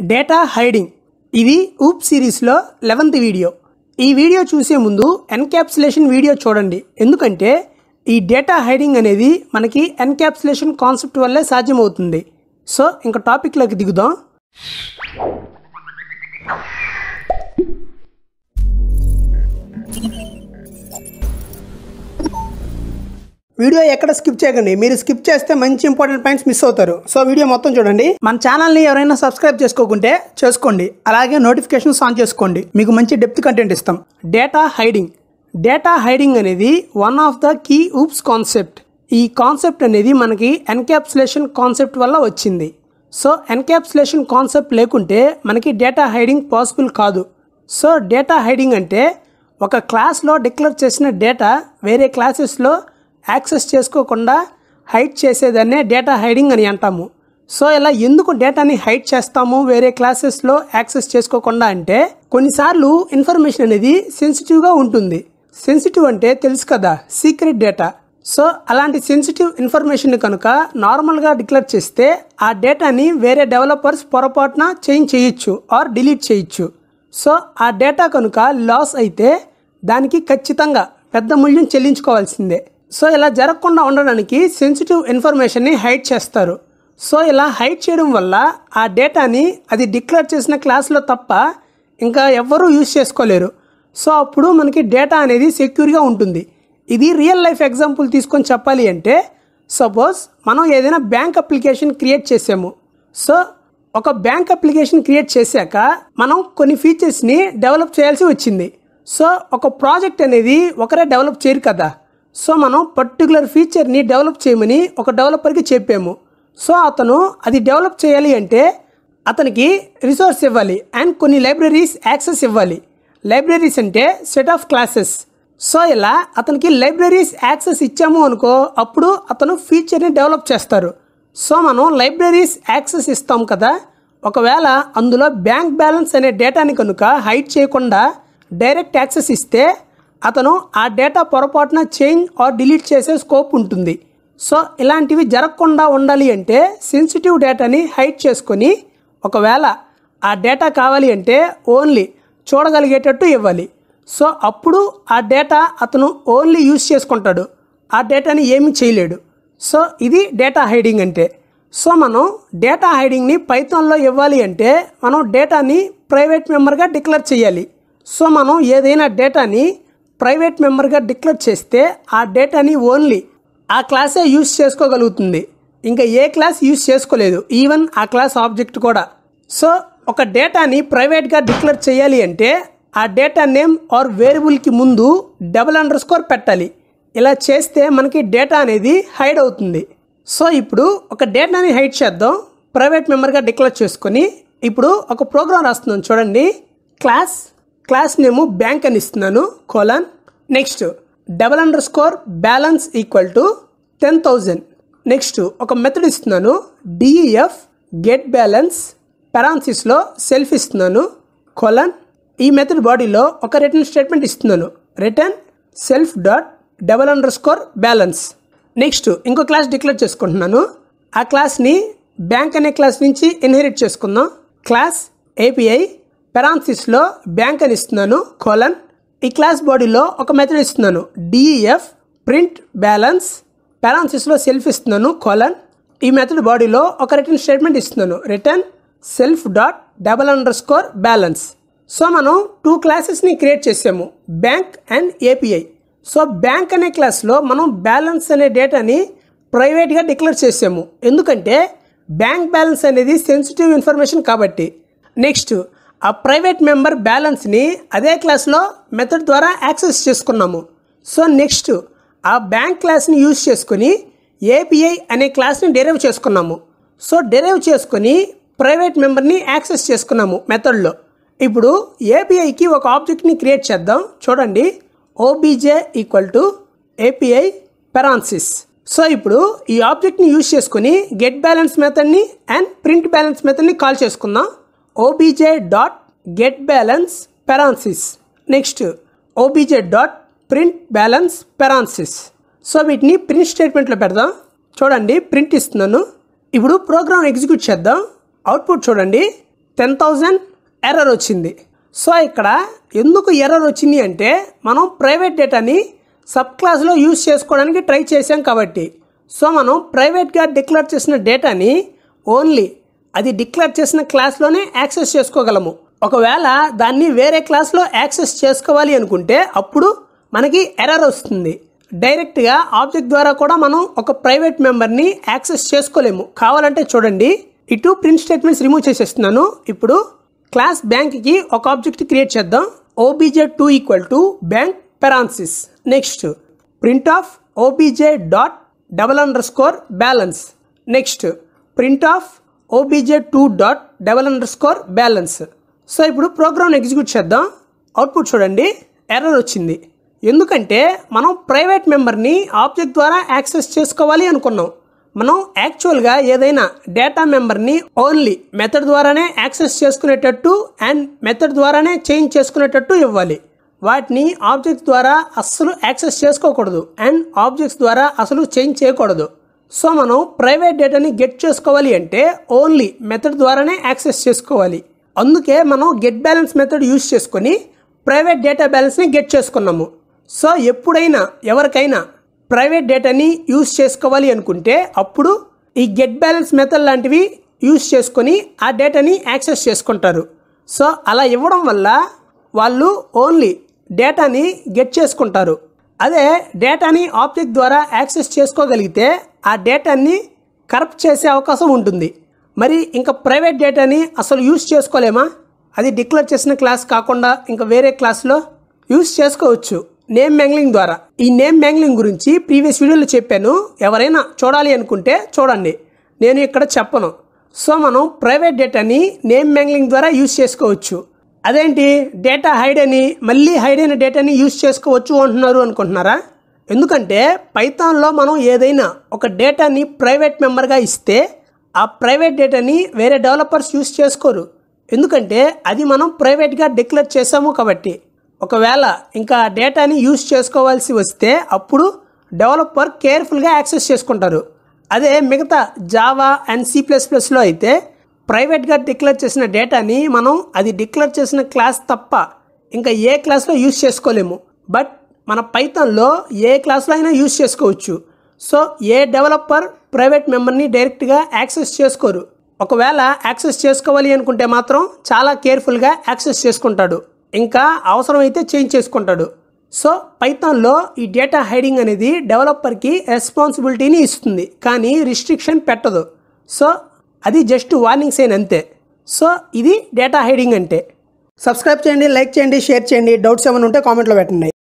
Data hiding ఇది ఊప్ సిరీస్లో 11th video. ఈ వీడియో చూసే ముందు ఎన్క్యాప్సులేషన్ వీడియో చూడండి, ఎందుకంటే ఈ డేటా హైడింగ్ అనేది మనకి ఎన్క్యాప్సులేషన్ కాన్సెప్ట్ వల్లే సాధ్యమవుతుంది. సో ఇంకా టాపిక్లోకి దిగుదాం. వీడియో ఎక్కడ స్కిప్ చేయకండి, మీరు స్కిప్ చేస్తే మంచి ఇంపార్టెంట్ పాయింట్స్ మిస్ అవుతారు. సో వీడియో మొత్తం చూడండి. మన ఛానల్ని ఎవరైనా సబ్స్క్రైబ్ చేసుకోకుంటే చేసుకోండి, అలాగే నోటిఫికేషన్స్ ఆన్ చేసుకోండి, మీకు మంచి డెప్త్ కంటెంట్ ఇస్తాం. డేటా హైడింగ్ అనేది one of the key OOPS concept. ఈ కాన్సెప్ట్ అనేది మనకి ఎన్క్యాప్సులేషన్ కాన్సెప్ట్ వల్ల వచ్చింది. సో ఎన్క్యాప్సులేషన్ కాన్సెప్ట్ లేకుంటే మనకి డేటా హైడింగ్ పాసిబుల్ కాదు. సో డేటా హైడింగ్ అంటే ఒక క్లాస్లో డిక్లేర్ చేసిన డేటా వేరే క్లాసెస్లో యాక్సెస్ చేసుకోకుండా హైడ్ చేసేదాన్నే డేటా హైడింగ్ అని అంటాము. సో ఇలా ఎందుకు డేటాని హైడ్ చేస్తాము వేరే క్లాసెస్లో యాక్సెస్ చేసుకోకుండా అంటే, కొన్నిసార్లు ఇన్ఫర్మేషన్ అనేది సెన్సిటివ్గా ఉంటుంది. సెన్సిటివ్ అంటే తెలుసు కదా, సీక్రెట్ డేటా. సో అలాంటి సెన్సిటివ్ ఇన్ఫర్మేషన్ కనుక నార్మల్గా డిక్లేర్ చేస్తే ఆ డేటాని వేరే డెవలపర్స్ పొరపాటున చేంజ్ చేయొచ్చు ఆర్ డిలీట్ చేయొచ్చు. సో ఆ డేటా కనుక లాస్ అయితే దానికి ఖచ్చితంగా పెద్ద మూల్యం చెల్లించుకోవాల్సిందే. సో ఇలా జరగకుండా ఉండడానికి సెన్సిటివ్ ఇన్ఫర్మేషన్ని హైడ్ చేస్తారు. సో ఇలా హైడ్ చేయడం వల్ల ఆ డేటాని అది డిక్లేర్ చేసిన క్లాస్లో తప్ప ఇంకా ఎవ్వరూ యూజ్ చేసుకోలేరు. సో అప్పుడు మనకి డేటా అనేది సెక్యూర్గా ఉంటుంది. ఇది రియల్ లైఫ్ ఎగ్జాంపుల్ తీసుకొని చెప్పాలి అంటే, సపోజ్ మనం ఏదైనా బ్యాంక్ అప్లికేషన్ క్రియేట్ చేసాము. సో ఒక బ్యాంక్ అప్లికేషన్ క్రియేట్ చేశాక మనం కొన్ని ఫీచర్స్ని డెవలప్ చేయాల్సి వచ్చింది. సో ఒక ప్రాజెక్ట్ అనేది ఒకరే డెవలప్ చేయరు కదా. సో మనం పర్టికులర్ ఫీచర్ని డెవలప్ చేయమని ఒక డెవలపర్కి చెప్పాము. సో అతను అది డెవలప్ చేయాలి అంటే అతనికి రిసోర్స్ ఇవ్వాలి అండ్ కొన్ని లైబ్రరీస్ యాక్సెస్ ఇవ్వాలి. లైబ్రరీస్ అంటే సెట్ ఆఫ్ క్లాసెస్. సో ఇలా అతనికి లైబ్రరీస్ యాక్సెస్ ఇచ్చాము అనుకో, అప్పుడు అతను ఫీచర్ని డెవలప్ చేస్తారు. సో మనం లైబ్రరీస్ యాక్సెస్ ఇస్తాం కదా, ఒకవేళ అందులో బ్యాంక్ బ్యాలెన్స్ అనే డేటాని కనుక హైడ్ చేయకుండా డైరెక్ట్ యాక్సెస్ ఇస్తే అతను ఆ డేటా పొరపాటున చేంజ్ ఆర్ డిలీట్ చేసే స్కోప్ ఉంటుంది. సో ఇలాంటివి జరగకుండా ఉండాలి అంటే సెన్సిటివ్ డేటాని హైడ్ చేసుకొని, ఒకవేళ ఆ డేటా కావాలి అంటే ఓన్లీ చూడగలిగేటట్టు ఇవ్వాలి. సో అప్పుడు ఆ డేటా అతను ఓన్లీ యూజ్ చేసుకుంటాడు, ఆ డేటాని ఏమీ చేయలేడు. సో ఇది డేటా హైడింగ్ అంటే. సో మనం డేటా హైడింగ్ని పైథాన్లో ఇవ్వాలి అంటే మనం డేటాని ప్రైవేట్ మెంబర్గా డిక్లేర్ చేయాలి. సో మనం ఏదైనా డేటాని ప్రైవేట్ మెంబర్గా డిక్లేర్ చేస్తే ఆ డేటాని ఓన్లీ ఆ క్లాసే యూజ్ చేసుకోగలుగుతుంది, ఇంకా ఏ క్లాస్ యూజ్ చేసుకోలేదు, ఈవెన్ ఆ క్లాస్ ఆబ్జెక్ట్ కూడా. సో ఒక డేటాని ప్రైవేట్గా డిక్లేర్ చేయాలి అంటే ఆ డేటా నేమ్ ఆర్ వేరియబుల్కి ముందు $_ పెట్టాలి. ఇలా చేస్తే మనకి డేటా అనేది హైడ్ అవుతుంది. సో ఇప్పుడు ఒక డేటాని హైడ్ చేద్దాం ప్రైవేట్ మెంబర్గా డిక్లేర్ చేసుకొని. ఇప్పుడు ఒక ప్రోగ్రామ్ రాస్తున్నాను చూడండి. క్లాస్ నేము బ్యాంక్ అని ఇస్తున్నాను, colon. Next $_ balance equal to 10,000. Next ఒక మెథడ్ ఇస్తున్నాను, DEF గెట్ బ్యాలెన్స్ పెరాన్సిస్లో సెల్ఫ్ ఇస్తున్నాను, కోలన్. ఈ మెథడ్ బాడీలో ఒక రిటర్న్ స్టేట్మెంట్ ఇస్తున్నాను, రిటర్న్ సెల్ఫ్ $_ బ్యాలెన్స్. నెక్స్ట్ ఇంకో క్లాస్ డిక్లేర్ చేసుకుంటున్నాను. ఆ క్లాస్ని బ్యాంక్ అనే క్లాస్ నుంచి ఇన్హెరిట్ చేసుకుందాం. క్లాస్ API పెరాన్సిస్లో బ్యాంక్ అని ఇస్తున్నాను, కోలన్. ఈ క్లాస్ బాడీలో ఒక మెథడ్ ఇస్తున్నాను, DEF ప్రింట్ బ్యాలెన్స్ పెరాన్సిస్లో సెల్ఫ్ ఇస్తున్నాను, కోలన్. ఈ మెథడ్ బాడీలో ఒక రిటర్న్ స్టేట్మెంట్ ఇస్తున్నాను, రిటర్న్ సెల్ఫ్ $_ బ్యాలెన్స్. సో మనం 2 క్లాసెస్ని క్రియేట్ చేసాము, bank and API. So bank అనే క్లాస్లో మనం బ్యాలెన్స్ అనే డేటాని ప్రైవేట్గా డిక్లేర్ చేసాము, ఎందుకంటే బ్యాంక్ బ్యాలెన్స్ అనేది సెన్సిటివ్ ఇన్ఫర్మేషన్ కాబట్టి. నెక్స్ట్ ఆ ప్రైవేట్ మెంబర్ బ్యాలెన్స్ని అదే క్లాస్లో మెథడ్ ద్వారా యాక్సెస్ చేసుకున్నాము. సో నెక్స్ట్ ఆ బ్యాంక్ క్లాస్ని యూజ్ చేసుకొని API అనే క్లాస్ని డెరైవ్ చేసుకున్నాము. సో డెరైవ్ చేసుకొని ప్రైవేట్ మెంబర్ని యాక్సెస్ చేసుకున్నాము మెథడ్లో. ఇప్పుడు APIకి ఒక ఆబ్జెక్ట్ని క్రియేట్ చేద్దాం. చూడండి, OBJ = API పెరాన్సిస్. సో ఇప్పుడు ఈ ఆబ్జెక్ట్ని యూజ్ చేసుకొని గెట్ బ్యాలెన్స్ మెథడ్ని అండ్ ప్రింట్ బ్యాలెన్స్ మెథడ్ని కాల్ చేసుకుందాం. OBJ.get balance parenthesis. Next OBJ.print balance parenthesis. So వీటిని ప్రింట్ స్టేట్మెంట్లో పెడదాం. చూడండి, ప్రింట్ ఇస్తున్నాను. ఇప్పుడు ప్రోగ్రామ్ ఎగ్జిక్యూట్ చేద్దాం. అవుట్పుట్ చూడండి, 10,000 ఎర్రర్ వచ్చింది. సో ఇక్కడ ఎందుకు ఎర్రర్ వచ్చింది అంటే మనం ప్రైవేట్ డేటాని సబ్ క్లాస్లో యూజ్ చేసుకోవడానికి ట్రై చేసాం కాబట్టి. సో మనం ప్రైవేట్గా డిక్లేర్ చేసిన డేటాని ఓన్లీ అది డిక్లేర్ చేసిన క్లాస్లోనే యాక్సెస్ చేసుకోగలము. ఒకవేళ దాన్ని వేరే క్లాస్లో యాక్సెస్ చేసుకోవాలి అనుకుంటే అప్పుడు మనకి ఎర్రర్ వస్తుంది. డైరెక్ట్గా ఆబ్జెక్ట్ ద్వారా కూడా మనం ఒక ప్రైవేట్ మెంబర్ని యాక్సెస్ చేసుకోలేము. కావాలంటే చూడండి, ఇటు ప్రింట్ స్టేట్మెంట్స్ రిమూవ్ చేసేస్తున్నాను. ఇప్పుడు క్లాస్ బ్యాంక్కి ఒక ఆబ్జెక్ట్ క్రియేట్ చేద్దాం. obj2 equal to bank parenthesis. Next print of obj dot double under score balance. Next print of obj2 dot double under score balance. So ఇప్పుడు ప్రోగ్రామ్ ఎగ్జిక్యూట్ చేద్దాం. Output చూడండి, error వచ్చింది. ఎందుకంటే మనం private మెంబర్ని object ద్వారా access చేసుకోవాలి అనుకున్నాం. మనం యాక్చువల్గా ఏదైనా డేటా మెంబర్ని ఓన్లీ మెథడ్ ద్వారానే యాక్సెస్ చేసుకునేటట్టు అండ్ మెథడ్ ద్వారానే చేంజ్ చేసుకునేటట్టు ఇవ్వాలి. వాటిని ఆబ్జెక్ట్స్ ద్వారా అస్సలు యాక్సెస్ చేసుకోకూడదు అండ్ ఆబ్జెక్ట్స్ ద్వారా అసలు చేంజ్ చేయకూడదు. సో మనం ప్రైవేట్ డేటాని గెట్ చేసుకోవాలి అంటే ఓన్లీ మెథడ్ ద్వారానే యాక్సెస్ చేసుకోవాలి. అందుకే మనం గెట్ బ్యాలెన్స్ మెథడ్ యూజ్ చేసుకొని ప్రైవేట్ డేటా బ్యాలెన్స్ని గెట్ చేసుకున్నాము. సో ఎప్పుడైనా ఎవరికైనా ప్రైవేట్ డేటాని యూజ్ చేసుకోవాలి అనుకుంటే అప్పుడు ఈ గెట్ బ్యాలెన్స్ మెథడ్ లాంటివి యూజ్ చేసుకొని ఆ డేటాని యాక్సెస్ చేసుకుంటారు. సో అలా ఇవ్వడం వల్ల వాళ్ళు ఓన్లీ డేటాని గెట్ చేసుకుంటారు. అదే డేటాని ఆబ్జెక్ట్ ద్వారా యాక్సెస్ చేసుకోగలిగితే ఆ డేటాని కరప్ట్ చేసే అవకాశం ఉంటుంది. మరి ఇంకా ప్రైవేట్ డేటాని అసలు యూజ్ చేసుకోలేమా? అది డిక్లేర్ చేసిన క్లాస్ కాకుండా ఇంకా వేరే క్లాస్లో యూజ్ చేసుకోవచ్చు నేమ్ మ్యాంగ్లింగ్ ద్వారా. ఈ నేమ్ మ్యాంగ్లింగ్ గురించి ప్రీవియస్ వీడియోలో చెప్పాను. ఎవరైనా చూడాలి అనుకుంటే చూడండి, నేను ఇక్కడ చెప్పను. సో మనం ప్రైవేట్ డేటాని నేమ్ మ్యాంగ్లింగ్ ద్వారా యూజ్ చేసుకోవచ్చు. అదేంటి డేటా హైడ్ అని మళ్ళీ హైడ్ అయిన డేటాని యూజ్ చేసుకోవచ్చు అంటున్నారు అనుకుంటున్నారా? ఎందుకంటే పైథాన్లో మనం ఏదైనా ఒక డేటాని ప్రైవేట్ మెంబర్గా ఇస్తే ఆ ప్రైవేట్ డేటాని వేరే డెవలపర్స్ యూజ్ చేసుకోరు. ఎందుకంటే అది మనం ప్రైవేట్గా డిక్లేర్ చేసాము కాబట్టి. ఒకవేళ ఇంకా డేటాని యూజ్ చేసుకోవాల్సి వస్తే అప్పుడు డెవలపర్ కేర్ఫుల్గా యాక్సెస్ చేసుకుంటారు. అదే మిగతా జావా అండ్ C++లో అయితే ప్రైవేట్గా డిక్లేర్ చేసిన డేటాని మనం అది డిక్లేర్ చేసిన క్లాస్ తప్ప ఇంకా ఏ క్లాస్లో యూజ్ చేసుకోలేము. బట్ మన పైథాన్లో ఏ క్లాస్లో అయినా యూజ్ చేసుకోవచ్చు. సో ఏ డెవలపర్ ప్రైవేట్ మెంబర్ని డైరెక్ట్గా యాక్సెస్ చేసుకోరు. ఒకవేళ యాక్సెస్ చేసుకోవాలి అనుకుంటే మాత్రం చాలా కేర్ఫుల్గా యాక్సెస్ చేసుకుంటాడు, ఇంకా అవసరమైతే చేంజ్ చేసుకుంటాడు. సో పైథాన్లో ఈ డేటా హైడింగ్ అనేది డెవలపర్కి రెస్పాన్సిబిలిటీని ఇస్తుంది కానీ రిస్ట్రిక్షన్ పెట్టదు. సో అది జస్ట్ వార్నింగ్ సైన్ అంతే. సో ఇది డేటా హైడింగ్ అంటే. సబ్స్క్రైబ్ చేయండి, లైక్ చేయండి, షేర్ చేయండి. డౌట్స్ ఏమైనా ఉంటే కామెంట్లో పెట్టండి.